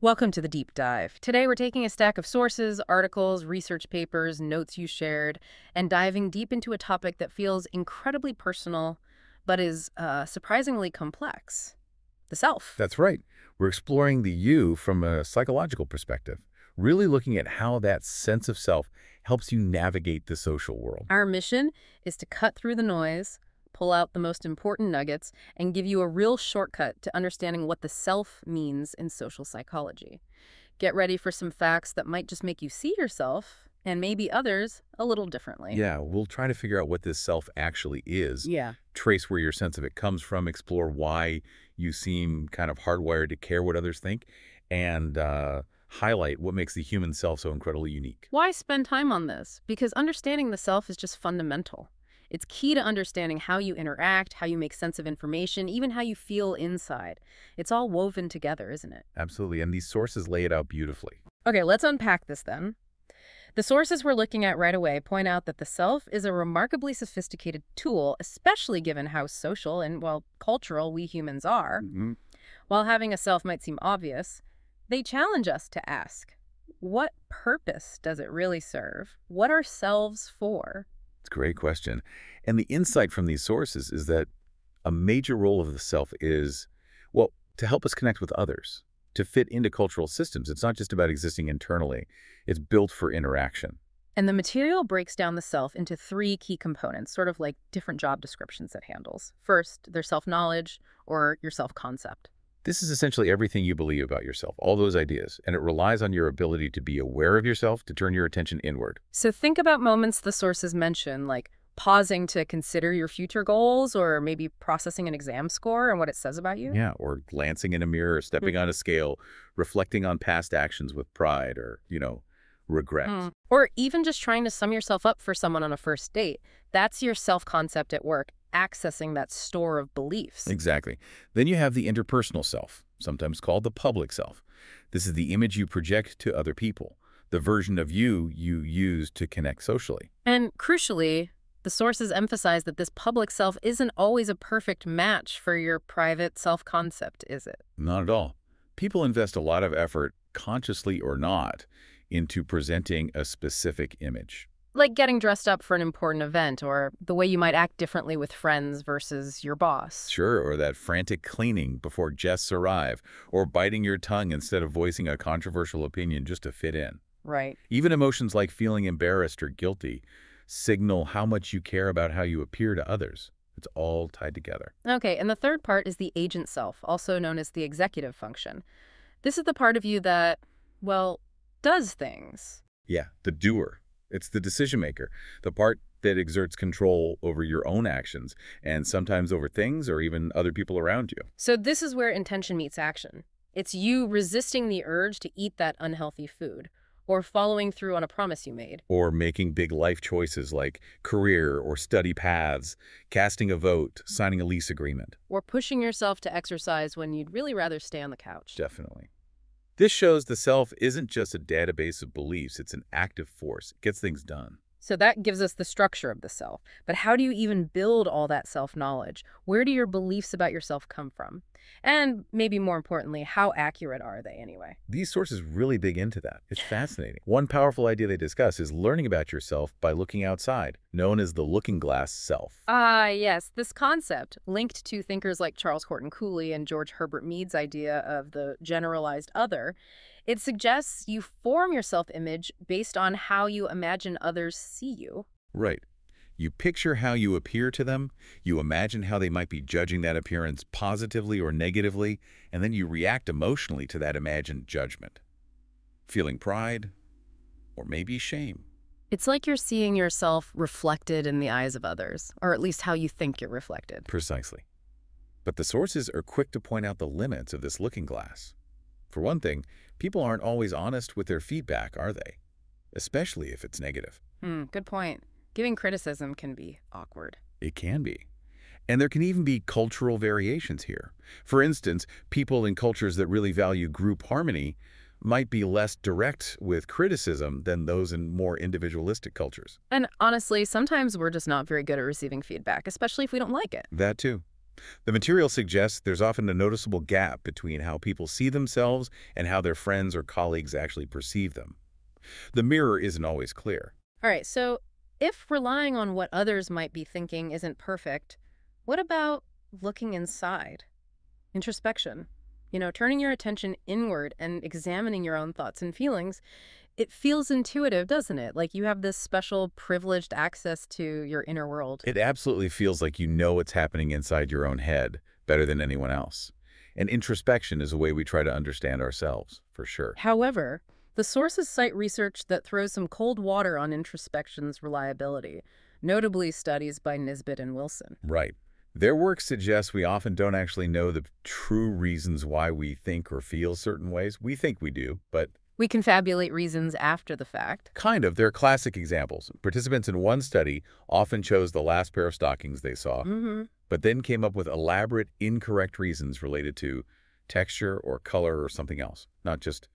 Welcome to the deep dive. Today we're taking a stack of sources, articles, research papers, notes you shared, and diving deep into a topic that feels incredibly personal, but is surprisingly complex. The self. That's right. We're exploring the you from a psychological perspective, really looking at how that sense of self helps you navigate the social world. Our mission is to cut through the noise, pull out the most important nuggets, and give you a real shortcut to understanding what the self means in social psychology. Get ready for some facts that might just make you see yourself, and maybe others, a little differently. Yeah, we'll try to figure out what this self actually is, Yeah. trace where your sense of it comes from, explore why you seem kind of hardwired to care what others think, and highlight what makes the human self so incredibly unique. Why spend time on this? Because understanding the self is just fundamental. It's key to understanding how you interact, how you make sense of information, even how you feel inside. It's all woven together, isn't it? Absolutely, and these sources lay it out beautifully. Okay, let's unpack this then. The sources we're looking at right away point out that the self is a remarkably sophisticated tool, especially given how social and, well, cultural we humans are. While having a self might seem obvious, they challenge us to ask, what purpose does it really serve? What are selves for? It's a great question. And the insight from these sources is that a major role of the self is, well, to help us connect with others, to fit into cultural systems. It's not just about existing internally. It's built for interaction. And the material breaks down the self into three key components, sort of like different job descriptions it handles. First, their self-knowledge, or your self-concept. This is essentially everything you believe about yourself, all those ideas, and it relies on your ability to be aware of yourself, to turn your attention inward. So think about moments the sources mention, like pausing to consider your future goals, or maybe processing an exam score and what it says about you. Yeah, or glancing in a mirror, stepping on a scale, reflecting on past actions with pride or, regret. Or even just trying to sum yourself up for someone on a first date. That's your self-concept at work, accessing that store of beliefs. Exactly. Then you have the interpersonal self, sometimes called the public self. This is the image you project to other people, the version of you use to connect socially. And crucially, the sources emphasize that this public self isn't always a perfect match for your private self-concept, is it? Not at all. People invest a lot of effort, consciously or not, into presenting a specific image. Like getting dressed up for an important event, or the way you might act differently with friends versus your boss. Sure, or that frantic cleaning before guests arrive, or biting your tongue instead of voicing a controversial opinion just to fit in. Right. Even emotions like feeling embarrassed or guilty signal how much you care about how you appear to others. It's all tied together. Okay, and the third part is the agent self, also known as the executive function. This is the part of you that, well, does things. Yeah, the doer. It's the decision maker, the part that exerts control over your own actions and sometimes over things or even other people around you. So this is where intention meets action. It's you resisting the urge to eat that unhealthy food, or following through on a promise you made. Or making big life choices like career or study paths, casting a vote, signing a lease agreement. Or pushing yourself to exercise when you'd really rather stay on the couch. Definitely. This shows the self isn't just a database of beliefs, it's an active force. It gets things done. So that gives us the structure of the self. But how do you even build all that self-knowledge? Where do your beliefs about yourself come from? And maybe more importantly, how accurate are they anyway? These sources really dig into that. It's fascinating. One powerful idea they discuss is learning about yourself by looking outside, known as the looking glass self. Yes, this concept, linked to thinkers like Charles Horton Cooley and George Herbert Mead's idea of the generalized other, it suggests you form your self-image based on how you imagine others see you. Right. You picture how you appear to them, you imagine how they might be judging that appearance positively or negatively, and then you react emotionally to that imagined judgment. Feeling pride, or maybe shame. It's like you're seeing yourself reflected in the eyes of others, or at least how you think you're reflected. Precisely. But the sources are quick to point out the limits of this looking glass. For one thing, people aren't always honest with their feedback, are they? Especially if it's negative. Good point. Giving criticism can be awkward. It can be. And there can even be cultural variations here. For instance, people in cultures that really value group harmony might be less direct with criticism than those in more individualistic cultures. And honestly, sometimes we're just not very good at receiving feedback, especially if we don't like it. That too. The material suggests there's often a noticeable gap between how people see themselves and how their friends or colleagues actually perceive them. The mirror isn't always clear. All right, so if relying on what others might be thinking isn't perfect, what about looking inside? Introspection. Turning your attention inward and examining your own thoughts and feelings. It feels intuitive, doesn't it? Like you have this special privileged access to your inner world. It absolutely feels like you know what's happening inside your own head better than anyone else. And introspection is a way we try to understand ourselves, for sure. However, the sources cite research that throws some cold water on introspection's reliability, notably studies by Nisbet and Wilson. Right. Their work suggests we often don't actually know the true reasons why we think or feel certain ways. We think we do, but We confabulate reasons after the fact. kind of. They're classic examples. Participants in one study often chose the last pair of stockings they saw, but then came up with elaborate, incorrect reasons related to texture or color or something else. Not just,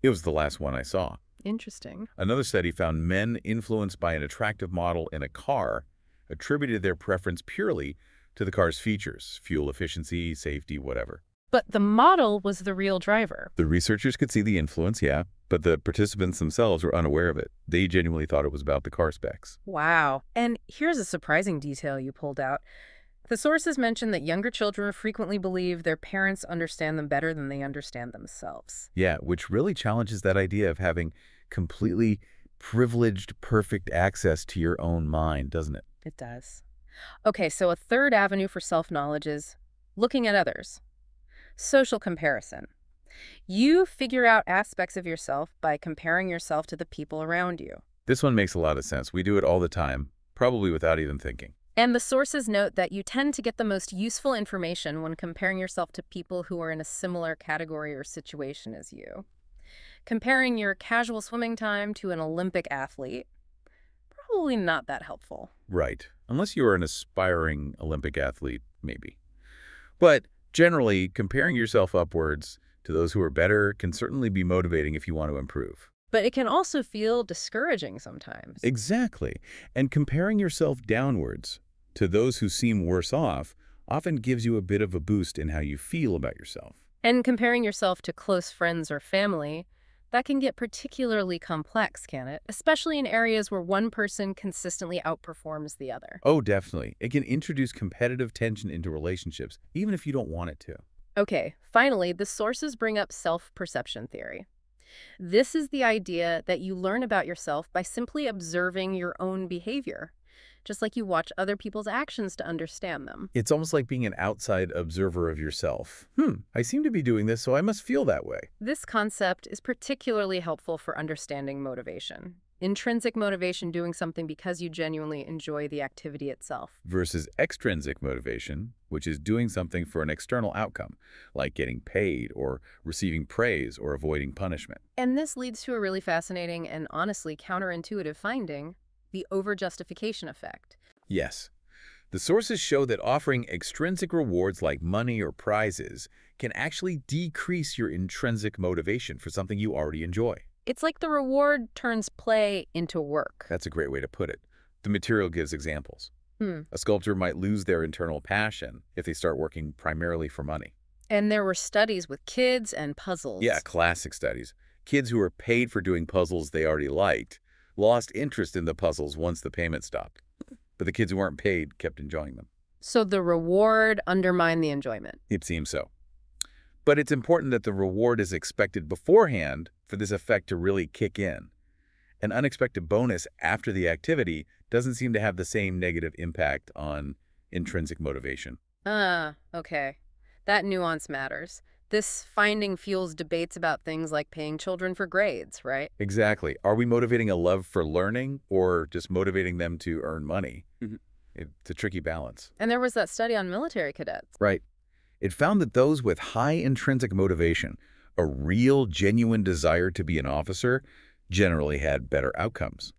it was the last one I saw. Interesting. Another study found men influenced by an attractive model in a car attributed their preference purely to the car's features, fuel efficiency, safety, whatever. But the model was the real driver. The researchers could see the influence, yeah, but the participants themselves were unaware of it. They genuinely thought it was about the car specs. Wow. And here's a surprising detail you pulled out. The sources mention that younger children frequently believe their parents understand them better than they understand themselves. Yeah, which really challenges that idea of having completely privileged, perfect access to your own mind, doesn't it? It does. Okay, so a third avenue for self-knowledge is looking at others. Social comparison. You figure out aspects of yourself by comparing yourself to the people around you. This one makes a lot of sense. We do it all the time, probably without even thinking. And the sources note that you tend to get the most useful information when comparing yourself to people who are in a similar category or situation as you. Comparing your casual swimming time to an Olympic athlete, probably not that helpful. Right. Unless you are an aspiring Olympic athlete, maybe. But generally, comparing yourself upwards to those who are better can certainly be motivating if you want to improve. But it can also feel discouraging sometimes. Exactly. And comparing yourself downwards to those who seem worse off often gives you a bit of a boost in how you feel about yourself. And comparing yourself to close friends or family, that can get particularly complex, can it? Especially in areas where one person consistently outperforms the other. Oh, definitely. It can introduce competitive tension into relationships, even if you don't want it to. Okay, finally, the sources bring up self-perception theory. This is the idea that you learn about yourself by simply observing your own behavior, just like you watch other people's actions to understand them. It's almost like being an outside observer of yourself. I seem to be doing this, so I must feel that way. This concept is particularly helpful for understanding motivation. Intrinsic motivation, doing something because you genuinely enjoy the activity itself. Versus extrinsic motivation, which is doing something for an external outcome, like getting paid or receiving praise or avoiding punishment. And this leads to a really fascinating and honestly counterintuitive finding, the over-justification effect. Yes. The sources show that offering extrinsic rewards like money or prizes can actually decrease your intrinsic motivation for something you already enjoy. It's like the reward turns play into work. That's a great way to put it. The material gives examples. A sculptor might lose their internal passion if they start working primarily for money. And there were studies with kids and puzzles. Yeah, classic studies. Kids who were paid for doing puzzles they already liked lost interest in the puzzles once the payment stopped. But the kids who weren't paid kept enjoying them. So the reward undermined the enjoyment. It seems so. But it's important that the reward is expected beforehand for this effect to really kick in. An unexpected bonus after the activity doesn't seem to have the same negative impact on intrinsic motivation. Okay. That nuance matters. This finding fuels debates about things like paying children for grades, right? Exactly. Are we motivating a love for learning or just motivating them to earn money? It's a tricky balance. And there was that study on military cadets. Right. It found that those with high intrinsic motivation, a real, genuine desire to be an officer, generally had better outcomes.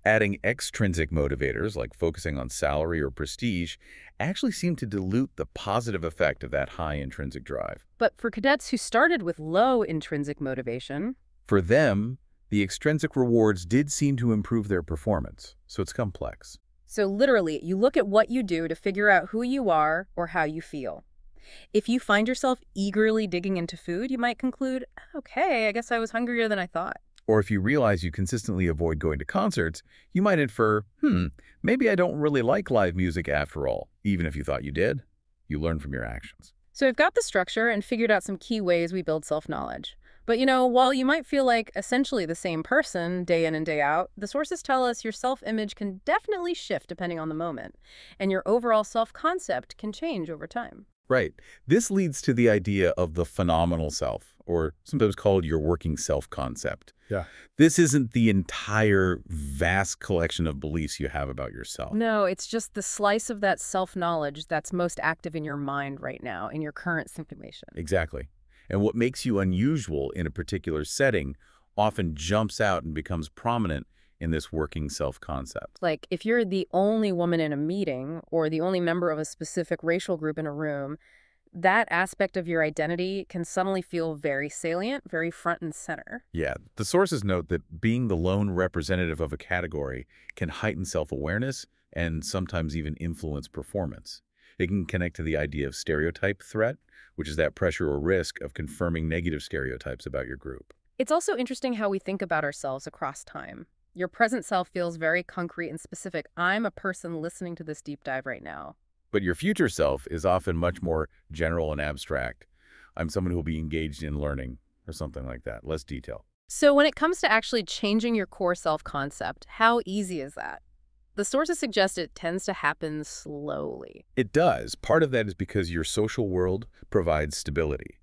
Adding extrinsic motivators, like focusing on salary or prestige, actually seemed to dilute the positive effect of that high intrinsic drive. But for cadets who started with low intrinsic motivation, For them, the extrinsic rewards did seem to improve their performance, so it's complex. So literally, you look at what you do to figure out who you are or how you feel. If you find yourself eagerly digging into food, you might conclude, okay, I guess I was hungrier than I thought. Or if you realize you consistently avoid going to concerts, you might infer, maybe I don't really like live music after all, even if you thought you did. You learn from your actions. So we've got the structure and figured out some key ways we build self-knowledge. But while you might feel like essentially the same person day in and day out, the sources tell us your self-image can definitely shift depending on the moment, and your overall self-concept can change over time. Right. This leads to the idea of the phenomenal self, or sometimes called your working self concept. Yeah. This isn't the entire vast collection of beliefs you have about yourself. No, it's just the slice of that self-knowledge that's most active in your mind right now, in your current situation. Exactly. And what makes you unusual in a particular setting often jumps out and becomes prominent in this working self-concept. Like, if you're the only woman in a meeting or the only member of a specific racial group in a room, that aspect of your identity can suddenly feel very salient, very front and center. Yeah, the sources note that being the lone representative of a category can heighten self-awareness and sometimes even influence performance. It can connect to the idea of stereotype threat, which is that pressure or risk of confirming negative stereotypes about your group. It's also interesting how we think about ourselves across time. Your present self feels very concrete and specific. I'm a person listening to this deep dive right now. But your future self is often much more general and abstract. I'm someone who will be engaged in learning or something like that, less detail. So when it comes to actually changing your core self-concept, how easy is that? The sources suggest it tends to happen slowly. It does. Part of that is because your social world provides stability.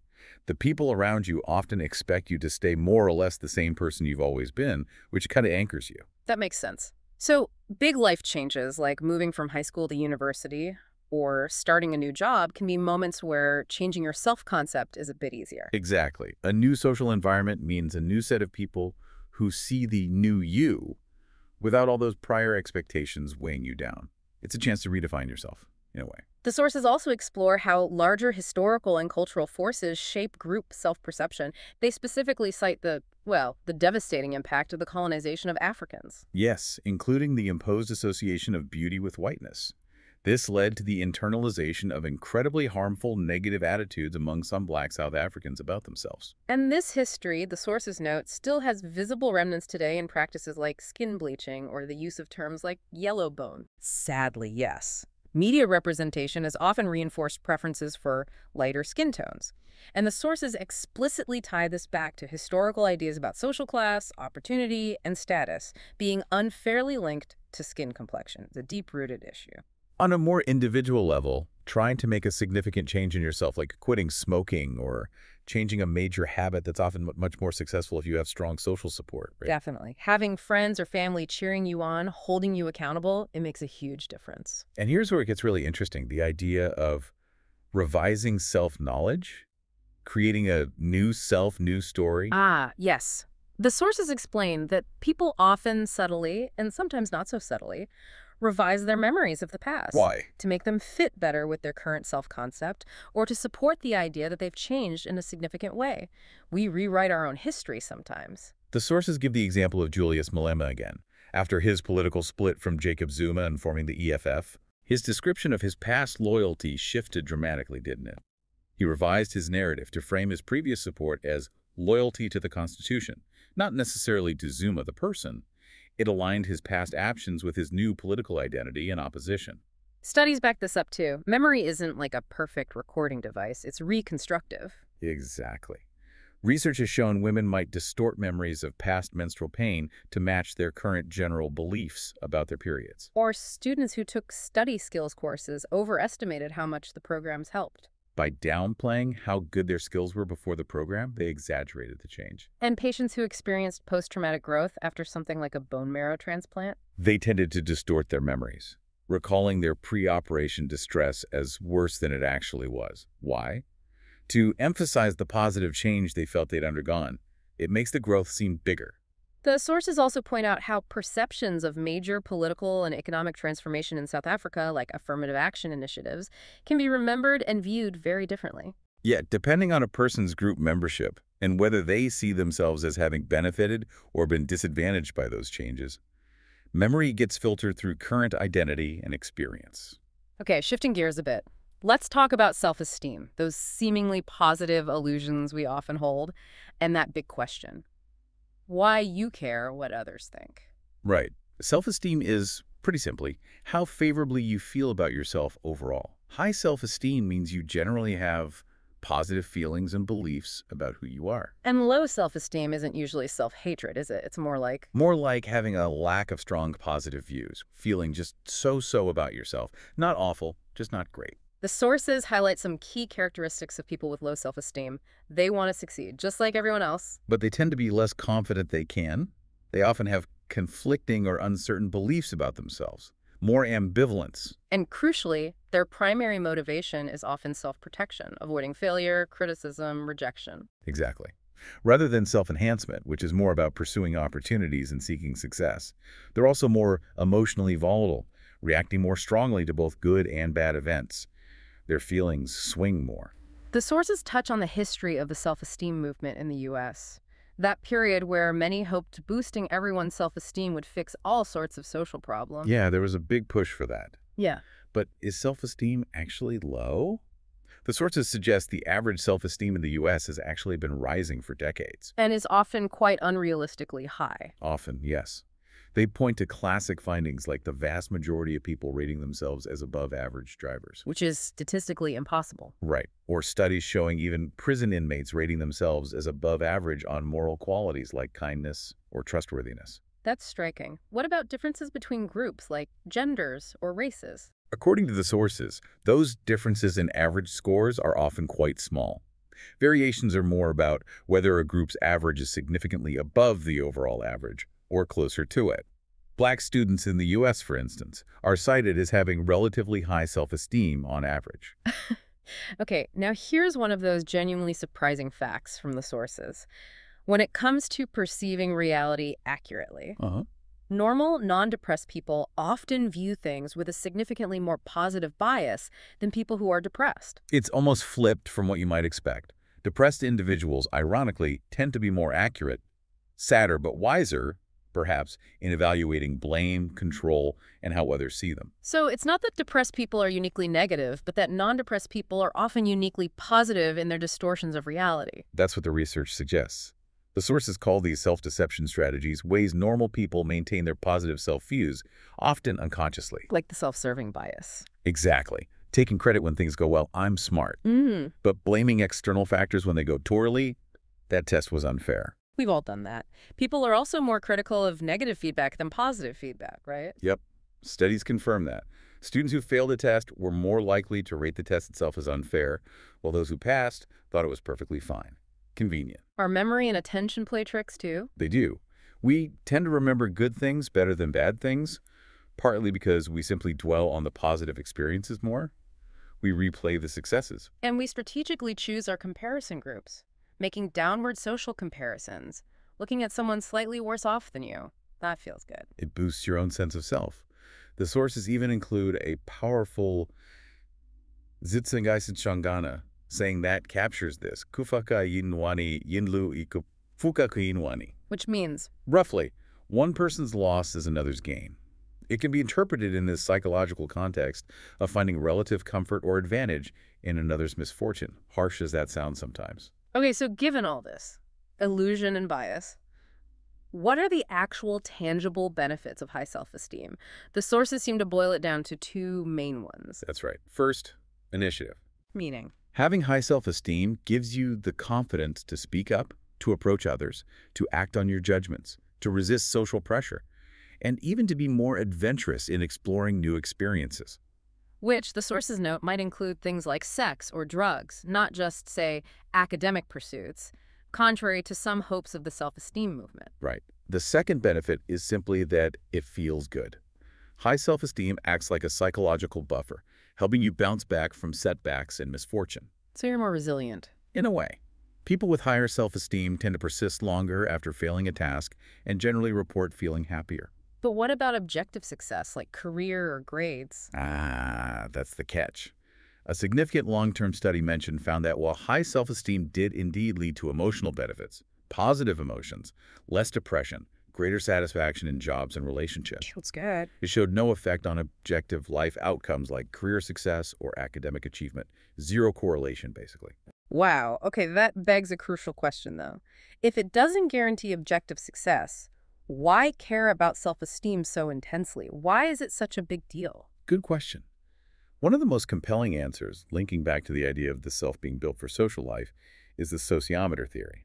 The people around you often expect you to stay more or less the same person you've always been, which kind of anchors you. That makes sense. So big life changes like moving from high school to university or starting a new job can be moments where changing your self-concept is a bit easier. Exactly. A new social environment means a new set of people who see the new you without all those prior expectations weighing you down. It's a chance to redefine yourself, in a way. The sources also explore how larger historical and cultural forces shape group self-perception. They specifically cite the devastating impact of the colonization of Africans. Yes, including the imposed association of beauty with whiteness. This led to the internalization of incredibly harmful negative attitudes among some Black South Africans about themselves. And this history, the sources note, still has visible remnants today in practices like skin bleaching or the use of terms like yellow bone. Sadly, yes. Media representation has often reinforced preferences for lighter skin tones. And the sources explicitly tie this back to historical ideas about social class, opportunity, and status being unfairly linked to skin complexion. It's a deep-rooted issue. On a more individual level, trying to make a significant change in yourself, like quitting smoking or changing a major habit that's often much more successful if you have strong social support. Right? Definitely. Having friends or family cheering you on, holding you accountable, it makes a huge difference. And here's where it gets really interesting, the idea of revising self-knowledge, creating a new self, new story. Ah, yes. The sources explain that people often subtly, and sometimes not so subtly, revise their memories of the past. Why? To make them fit better with their current self-concept or to support the idea that they've changed in a significant way. We rewrite our own history sometimes. The sources give the example of Julius Malema again. After his political split from Jacob Zuma and forming the EFF, his description of his past loyalty shifted dramatically, didn't it? He revised his narrative to frame his previous support as loyalty to the Constitution, not necessarily to Zuma the person. It aligned his past actions with his new political identity and opposition. Studies back this up too. Memory isn't like a perfect recording device. It's reconstructive. Exactly. Research has shown women might distort memories of past menstrual pain to match their current general beliefs about their periods. Or students who took study skills courses overestimated how much the programs helped. By downplaying how good their skills were before the program, they exaggerated the change. And patients who experienced post-traumatic growth after something like a bone marrow transplant? They tended to distort their memories, recalling their pre-operation distress as worse than it actually was. Why? To emphasize the positive change they felt they'd undergone. It makes the growth seem bigger. The sources also point out how perceptions of major political and economic transformation in South Africa, like affirmative action initiatives, can be remembered and viewed very differently. Yet, depending on a person's group membership and whether they see themselves as having benefited or been disadvantaged by those changes, Memory gets filtered through current identity and experience. Okay, shifting gears a bit. Let's talk about self-esteem, those seemingly positive illusions we often hold, and that big question. Why you care what others think? Right. Self-esteem is, pretty simply, how favorably you feel about yourself overall. High self-esteem means you generally have positive feelings and beliefs about who you are. And low self-esteem isn't usually self-hatred, is it? It's more like, More like having a lack of strong positive views, feeling just so-so about yourself. Not awful, just not great. the sources highlight some key characteristics of people with low self-esteem. They want to succeed, just like everyone else. But they tend to be less confident they can. They often have conflicting or uncertain beliefs about themselves. More ambivalence. And crucially, their primary motivation is often self-protection, avoiding failure, criticism, rejection. Exactly. Rather than self-enhancement, which is more about pursuing opportunities and seeking success. They're also more emotionally volatile, reacting more strongly to both good and bad events. Their feelings swing more. The sources touch on the history of the self-esteem movement in the U.S., that period where many hoped boosting everyone's self-esteem would fix all sorts of social problems. Yeah, there was a big push for that. Yeah. But is self-esteem actually low? The sources suggest the average self-esteem in the U.S. has actually been rising for decades. And is often quite unrealistically high. Often, yes. They point to classic findings like the vast majority of people rating themselves as above-average drivers. Which is statistically impossible. Right. Or studies showing even prison inmates rating themselves as above average on moral qualities like kindness or trustworthiness. That's striking. What about differences between groups like genders or races? According to the sources, those differences in average scores are often quite small. Variations are more about whether a group's average is significantly above the overall average or closer to it. Black students in the U.S., for instance, are cited as having relatively high self-esteem on average. Okay, now here's one of those genuinely surprising facts from the sources. When it comes to perceiving reality accurately, normal, non-depressed people often view things with a significantly more positive bias than people who are depressed. It's almost flipped from what you might expect. Depressed individuals, ironically, tend to be more accurate, sadder but wiser, perhaps, in evaluating blame, control, and how others see them. So it's not that depressed people are uniquely negative, but that non-depressed people are often uniquely positive in their distortions of reality. That's what the research suggests. The sources call these self-deception strategies ways normal people maintain their positive self-views, often unconsciously. Like the self-serving bias. Exactly. Taking credit when things go well, I'm smart. But blaming external factors when they go poorly, that test was unfair. We've all done that. People are also more critical of negative feedback than positive feedback, right? Yep. Studies confirm that. Students who failed a test were more likely to rate the test itself as unfair, while those who passed thought it was perfectly fine. Convenient. Our memory and attention play tricks, too. They do. We tend to remember good things better than bad things, partly because we simply dwell on the positive experiences more. We replay the successes. And we strategically choose our comparison groups, making downward social comparisons, looking at someone slightly worse off than you. That feels good. It boosts your own sense of self. The sources even include a powerful Zitsangaisen Shangana, saying that captures this. Kufaka yinwani yinlu iku fukaku yinwani. Which means? Roughly, one person's loss is another's gain. It can be interpreted in this psychological context of finding relative comfort or advantage in another's misfortune, harsh as that sounds sometimes. Okay, so given all this, illusion and bias, what are the actual tangible benefits of high self-esteem? The sources seem to boil it down to two main ones. That's right. First, initiative. Meaning? Having high self-esteem gives you the confidence to speak up, to approach others, to act on your judgments, to resist social pressure, and even to be more adventurous in exploring new experiences. Which, the sources note, might include things like sex or drugs, not just, say, academic pursuits, contrary to some hopes of the self-esteem movement. Right. The second benefit is simply that it feels good. High self-esteem acts like a psychological buffer, helping you bounce back from setbacks and misfortune. So you're more resilient. In a way. People with higher self-esteem tend to persist longer after failing a task and generally report feeling happier. But what about objective success, like career or grades? That's the catch. A significant long-term study found that while high self-esteem did indeed lead to emotional benefits, positive emotions, less depression, greater satisfaction in jobs and relationships. That's good. It showed no effect on objective life outcomes like career success or academic achievement. Zero correlation, basically. Wow. Okay, that begs a crucial question, though. If it doesn't guarantee objective success, why care about self-esteem so intensely? Why is it such a big deal? Good question. One of the most compelling answers, linking back to the idea of the self being built for social life, is the sociometer theory.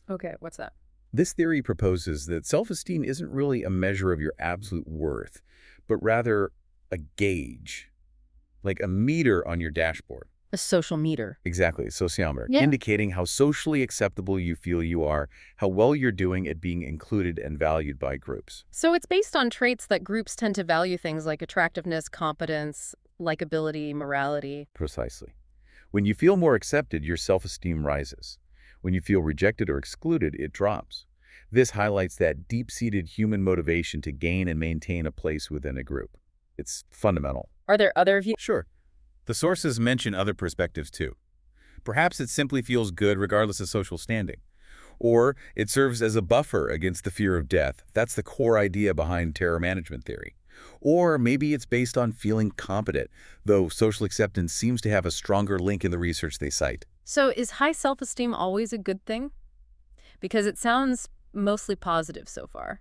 Okay, what's that? This theory proposes that self-esteem isn't really a measure of your absolute worth, but rather a gauge, like a meter on your dashboard. A social meter. Exactly, a sociometer, Yeah. indicating how socially acceptable you feel you are, how well you're doing at being included and valued by groups. So it's based on traits that groups tend to value, things like attractiveness, competence, likability, morality. Precisely. When you feel more accepted, your self-esteem rises. When you feel rejected or excluded, it drops. This highlights that deep-seated human motivation to gain and maintain a place within a group. It's fundamental. Are there other views? Sure. The sources mention other perspectives too. Perhaps it simply feels good regardless of social standing. Or it serves as a buffer against the fear of death. That's the core idea behind terror management theory. Or maybe it's based on feeling competent, though social acceptance seems to have a stronger link in the research they cite. So is high self-esteem always a good thing? Because it sounds mostly positive so far.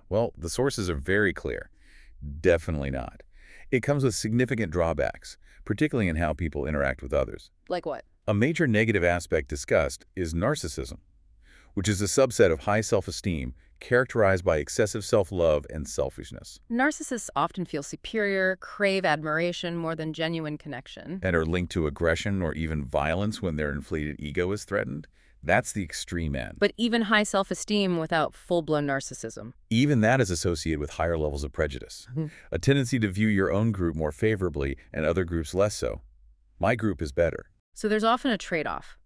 Well, the sources are very clear. Definitely not. It comes with significant drawbacks, particularly in how people interact with others. Like what? A major negative aspect discussed is narcissism, which is a subset of high self-esteem characterized by excessive self-love and selfishness, Narcissists often feel superior, crave admiration more than genuine connection. and are linked to aggression or even violence when their inflated ego is threatened. That's the extreme end. But even high self-esteem without full-blown narcissism. Even that is associated with higher levels of prejudice, a tendency to view your own group more favorably and other groups less so. My group is better. So there's often a trade-off.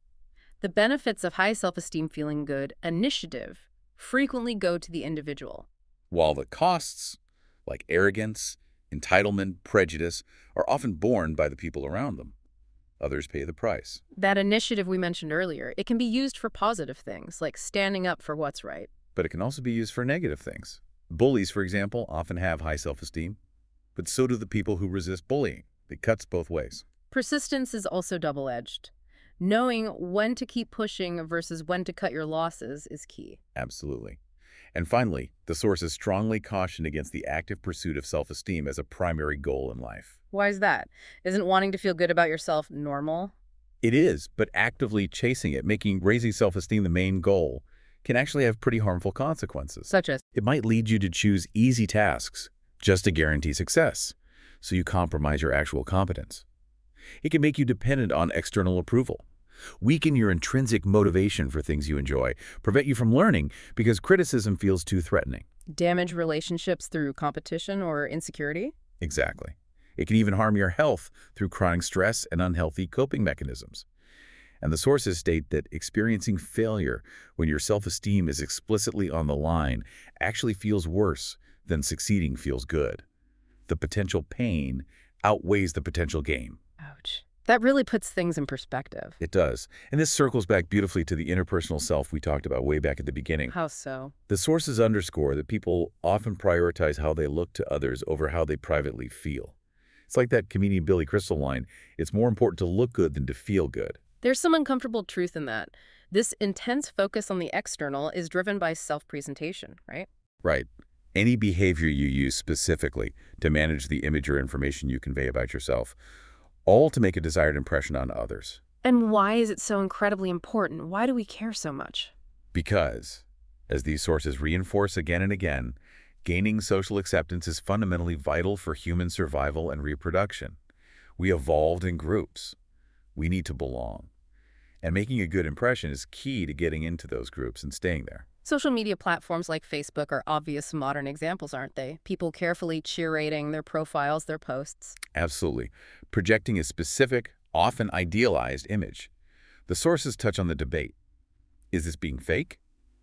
The benefits of high self-esteem, feeling good, initiative, frequently go to the individual. While the costs, like arrogance, entitlement, prejudice, are often borne by the people around them. Others pay the price. That initiative we mentioned earlier, it can be used for positive things, like standing up for what's right. But it can also be used for negative things. Bullies, for example, often have high self-esteem, but so do the people who resist bullying. It cuts both ways. Persistence is also double-edged. Knowing when to keep pushing versus when to cut your losses is key. Absolutely. And finally, the sources strongly caution against the active pursuit of self-esteem as a primary goal in life. Why is that? Isn't wanting to feel good about yourself normal? It is, but actively chasing it, making raising self-esteem the main goal, can actually have pretty harmful consequences. Such as? It might lead you to choose easy tasks just to guarantee success, so you compromise your actual competence. It can make you dependent on external approval, weaken your intrinsic motivation for things you enjoy, prevent you from learning because criticism feels too threatening. Damage relationships through competition or insecurity? Exactly. It can even harm your health through chronic stress and unhealthy coping mechanisms. And the sources state that experiencing failure when your self-esteem is explicitly on the line actually feels worse than succeeding feels good. The potential pain outweighs the potential gain. Ouch. That really puts things in perspective. It does. And this circles back beautifully to the interpersonal self we talked about way back at the beginning. How so? The sources underscore that people often prioritize how they look to others over how they privately feel. It's like that comedian Billy Crystal line, it's more important to look good than to feel good. There's some uncomfortable truth in that. This intense focus on the external is driven by self-presentation, right? Right. Any behavior you use specifically to manage the image or information you convey about yourself, all to make a desired impression on others. And why is it so incredibly important? Why do we care so much? Because, as these sources reinforce again and again, gaining social acceptance is fundamentally vital for human survival and reproduction. We evolved in groups. We need to belong. And making a good impression is key to getting into those groups and staying there. Social media platforms like Facebook are obvious modern examples, aren't they? People carefully curating their profiles, their posts. Absolutely. Projecting a specific, often idealized image. The sources touch on the debate. Is this being fake?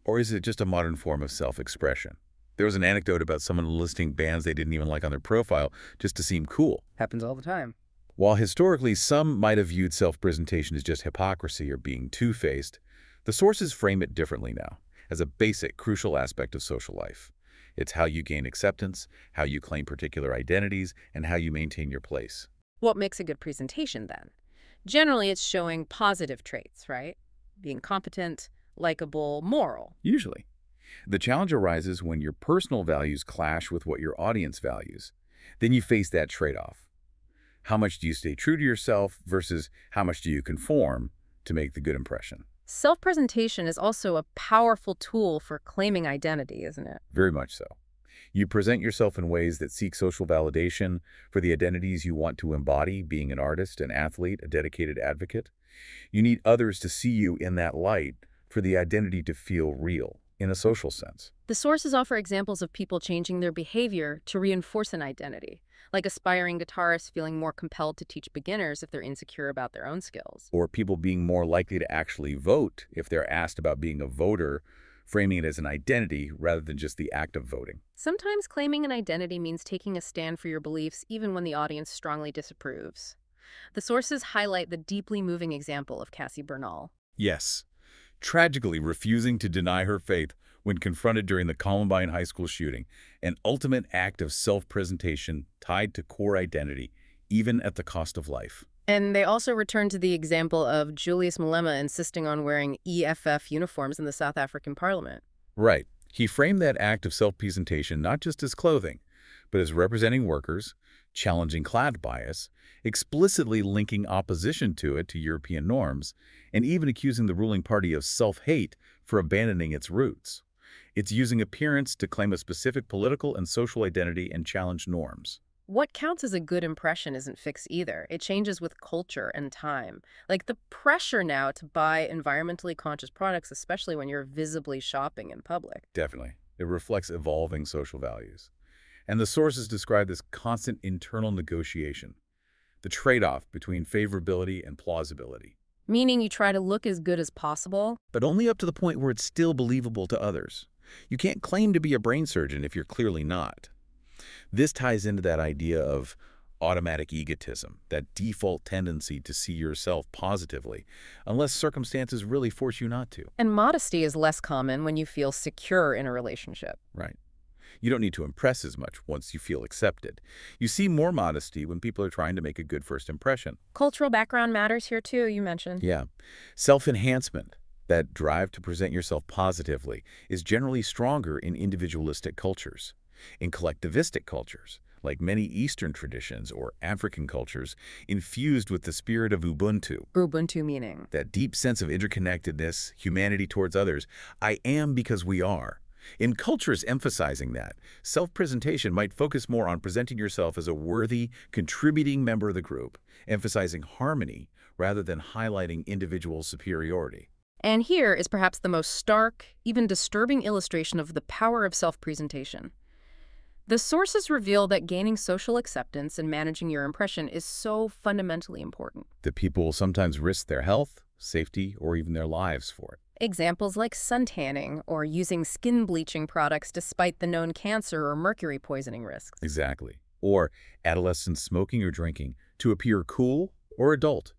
Or is it just a modern form of self-expression? There was an anecdote about someone listing bands they didn't even like on their profile just to seem cool. Happens all the time. While historically some might have viewed self-presentation as just hypocrisy or being two-faced, the sources frame it differently now. as a basic, crucial aspect of social life. It's how you gain acceptance, how you claim particular identities, and how you maintain your place. What makes a good presentation, then? Generally, it's showing positive traits, right? Being competent, likable, moral. Usually. The challenge arises when your personal values clash with what your audience values. Then you face that trade-off. How much do you stay true to yourself versus how much do you conform to make the good impression? Self-presentation is also a powerful tool for claiming identity, isn't it? Very much so. You present yourself in ways that seek social validation for the identities you want to embody, being an artist, an athlete, a dedicated advocate. You need others to see you in that light for the identity to feel real, in a social sense. The sources offer examples of people changing their behavior to reinforce an identity, like aspiring guitarists feeling more compelled to teach beginners if they're insecure about their own skills. Or people being more likely to actually vote if they're asked about being a voter, framing it as an identity rather than just the act of voting. Sometimes claiming an identity means taking a stand for your beliefs even when the audience strongly disapproves. The sources highlight the deeply moving example of Cassie Bernal. Yes, tragically refusing to deny her faith when confronted during the Columbine High School shooting, an ultimate act of self-presentation tied to core identity, even at the cost of life. And they also return to the example of Julius Malema insisting on wearing EFF uniforms in the South African parliament. Right. He framed that act of self-presentation not just as clothing, but as representing workers, challenging class bias, explicitly linking opposition to it to European norms, and even accusing the ruling party of self-hate for abandoning its roots. It's using appearance to claim a specific political and social identity and challenge norms. What counts as a good impression isn't fixed either. It changes with culture and time. Like the pressure now to buy environmentally conscious products, especially when you're visibly shopping in public. Definitely. It reflects evolving social values. And the sources describe this constant internal negotiation, the trade-off between favorability and plausibility. Meaning you try to look as good as possible. But only up to the point where it's still believable to others. You can't claim to be a brain surgeon if you're clearly not. This ties into that idea of automatic egotism, that default tendency to see yourself positively, unless circumstances really force you not to. And modesty is less common when you feel secure in a relationship. Right. You don't need to impress as much once you feel accepted. You see more modesty when people are trying to make a good first impression. Cultural background matters here too, you mentioned. Yeah. Self-enhancement, that drive to present yourself positively, is generally stronger in individualistic cultures. In collectivistic cultures, like many Eastern traditions or African cultures, infused with the spirit of Ubuntu. Ubuntu meaning? That deep sense of interconnectedness, humanity towards others. I am because we are. In cultures emphasizing that, self-presentation might focus more on presenting yourself as a worthy, contributing member of the group, emphasizing harmony rather than highlighting individual superiority. And here is perhaps the most stark, even disturbing illustration of the power of self-presentation. The sources reveal that gaining social acceptance and managing your impression is so fundamentally important. That people will sometimes risk their health, safety, or even their lives for it. Examples like suntanning or using skin bleaching products despite the known cancer or mercury poisoning risks. Exactly. Or adolescents smoking or drinking to appear cool or adult.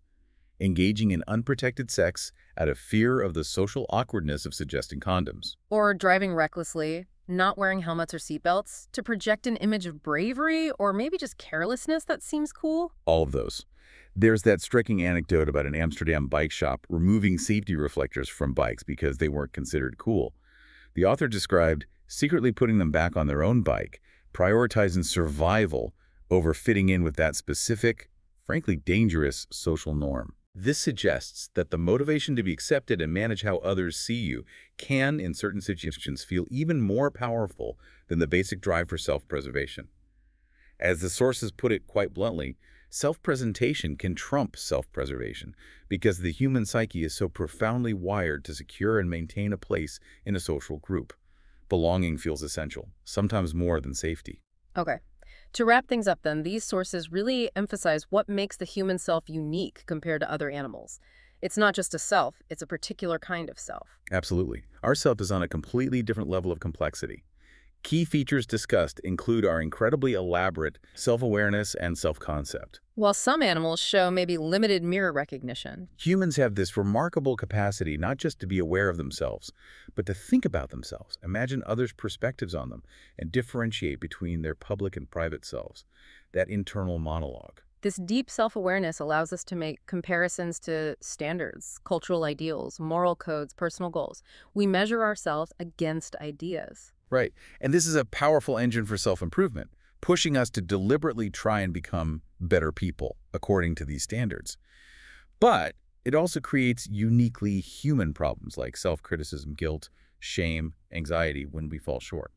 Engaging in unprotected sex out of fear of the social awkwardness of suggesting condoms. Or driving recklessly, not wearing helmets or seatbelts to project an image of bravery or maybe just carelessness that seems cool. All of those. There's that striking anecdote about an Amsterdam bike shop removing safety reflectors from bikes because they weren't considered cool. The author described secretly putting them back on their own bike, prioritizing survival over fitting in with that specific, frankly dangerous social norm. This suggests that the motivation to be accepted and manage how others see you can, in certain situations, feel even more powerful than the basic drive for self-preservation. As the sources put it quite bluntly, self-presentation can trump self-preservation because the human psyche is so profoundly wired to secure and maintain a place in a social group. Belonging feels essential, sometimes more than safety. Okay. To wrap things up then, these sources really emphasize what makes the human self unique compared to other animals. It's not just a self, it's a particular kind of self. Absolutely. Our self is on a completely different level of complexity. Key features discussed include our incredibly elaborate self-awareness and self-concept. While some animals show maybe limited mirror recognition. Humans have this remarkable capacity not just to be aware of themselves, but to think about themselves, imagine others' perspectives on them, and differentiate between their public and private selves. That internal monologue. This deep self-awareness allows us to make comparisons to standards, cultural ideals, moral codes, personal goals. We measure ourselves against ideas. Right. And this is a powerful engine for self-improvement, pushing us to deliberately try and become better people according to these standards. But it also creates uniquely human problems like self-criticism, guilt, shame, anxiety when we fall short.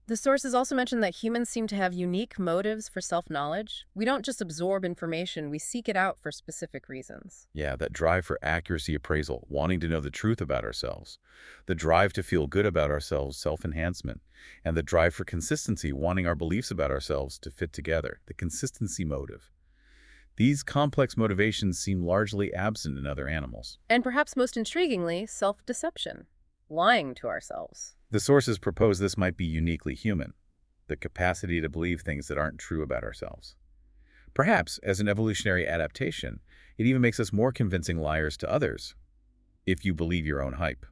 The sources also mention that humans seem to have unique motives for self-knowledge. We don't just absorb information, we seek it out for specific reasons. Yeah, that drive for accuracy appraisal, wanting to know the truth about ourselves, the drive to feel good about ourselves, self-enhancement, and the drive for consistency, wanting our beliefs about ourselves to fit together, the consistency motive. These complex motivations seem largely absent in other animals. And perhaps most intriguingly, self-deception, lying to ourselves. The sources propose this might be uniquely human, the capacity to believe things that aren't true about ourselves. Perhaps, as an evolutionary adaptation, it even makes us more convincing liars to others, if you believe your own hype.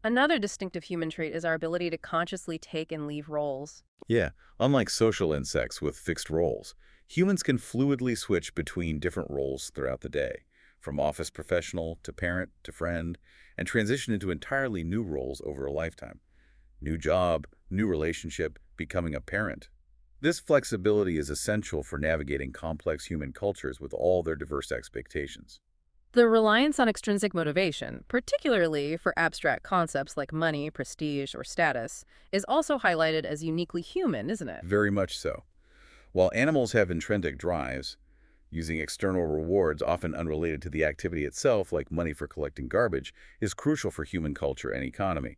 Another distinctive human trait is our ability to consciously take and leave roles. Yeah, unlike social insects with fixed roles, humans can fluidly switch between different roles throughout the day, from office professional to parent to friend, and transition into entirely new roles over a lifetime. New job, new relationship, becoming a parent. This flexibility is essential for navigating complex human cultures with all their diverse expectations. The reliance on extrinsic motivation, particularly for abstract concepts like money, prestige, or status, is also highlighted as uniquely human, isn't it? Very much so. While animals have intrinsic drives, using external rewards often unrelated to the activity itself, like money for collecting garbage, is crucial for human culture and economy.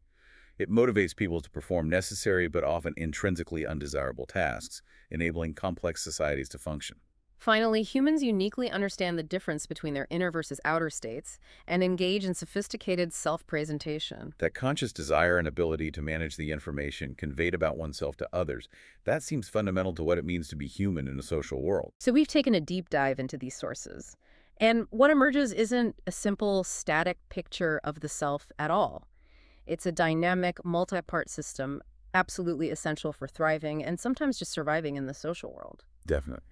It motivates people to perform necessary but often intrinsically undesirable tasks, enabling complex societies to function. Finally, humans uniquely understand the difference between their inner versus outer states and engage in sophisticated self-presentation. That conscious desire and ability to manage the information conveyed about oneself to others, that seems fundamental to what it means to be human in a social world. So we've taken a deep dive into these sources. And what emerges isn't a simple, static picture of the self at all. It's a dynamic, multi-part system, absolutely essential for thriving and sometimes just surviving in the social world. Definitely.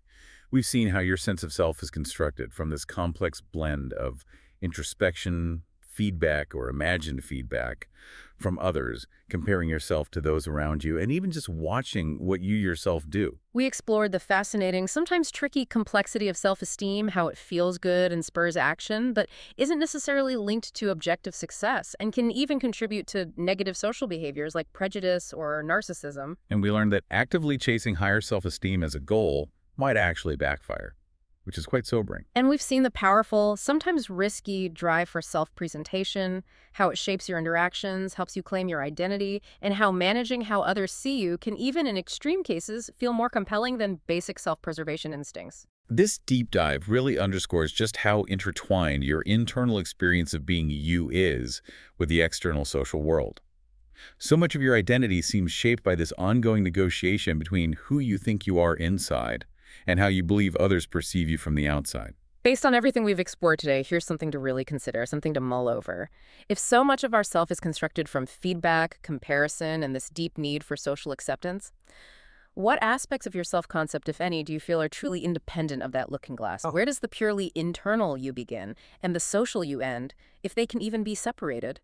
We've seen how your sense of self is constructed from this complex blend of introspection, feedback or imagined feedback from others, comparing yourself to those around you, and even just watching what you yourself do. We explored the fascinating, sometimes tricky complexity of self-esteem, how it feels good and spurs action, but isn't necessarily linked to objective success and can even contribute to negative social behaviors like prejudice or narcissism. And we learned that actively chasing higher self-esteem as a goal might actually backfire, which is quite sobering. And we've seen the powerful, sometimes risky drive for self-presentation, how it shapes your interactions, helps you claim your identity, and how managing how others see you can even in extreme cases feel more compelling than basic self-preservation instincts. This deep dive really underscores just how intertwined your internal experience of being you is with the external social world. So much of your identity seems shaped by this ongoing negotiation between who you think you are inside and how you believe others perceive you from the outside. Based on everything we've explored today, here's something to really consider, something to mull over. If so much of our self is constructed from feedback, comparison, and this deep need for social acceptance, what aspects of your self-concept, if any, do you feel are truly independent of that looking glass? Where does the purely internal you begin and the social you end, if they can even be separated?